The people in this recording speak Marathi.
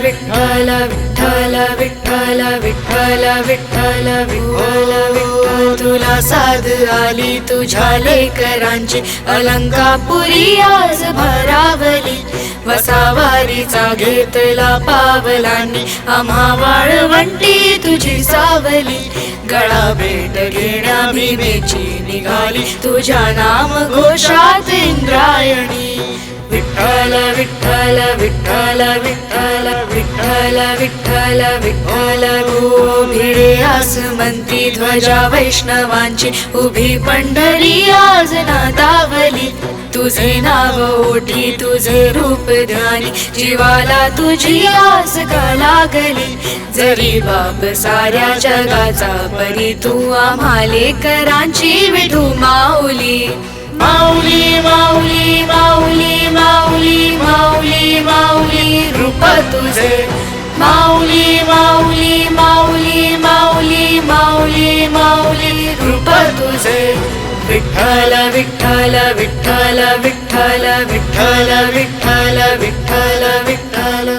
विठ्ठल विठ्ठल विठ्ठल विठ्ठल विठ्ठल विठ्ठल विठ्ठल तुला साध आली तुझ्या लेकरांची अलंकापुरी आज भरावली वसावारीचा घेतला पावलांनी आम्हा वाळवंटी तुझी सावली गळा भेट घेण्या भीमेची निघाली तुझ्या नाम घोषात इंद्रायणी विठ्ठल विठ्ठल विठ्ठल विठ्ठल विठ्ठल विठ्ठल विठ्ठल गो भिडे आसमंती ध्वजा वैष्णवांची उभी पंढरी आज नादावली तुझे नाव ओठी तुझे रूप ध्यानी जीवाला तुझी आस का लागली जरी बाप साऱ्या जगाचा परी तू आम्हा लेकरांची विठू माऊली माऊली माऊली माऊली माऊली माऊली माऊली रूप तुझे माऊली माऊली माऊली माऊली माऊली माऊली रूप तुझे विठ्ठल विठ्ठल विठ्ठल विठ्ठल विठ्ठल विठ्ठल विठ्ठल विठ्ठल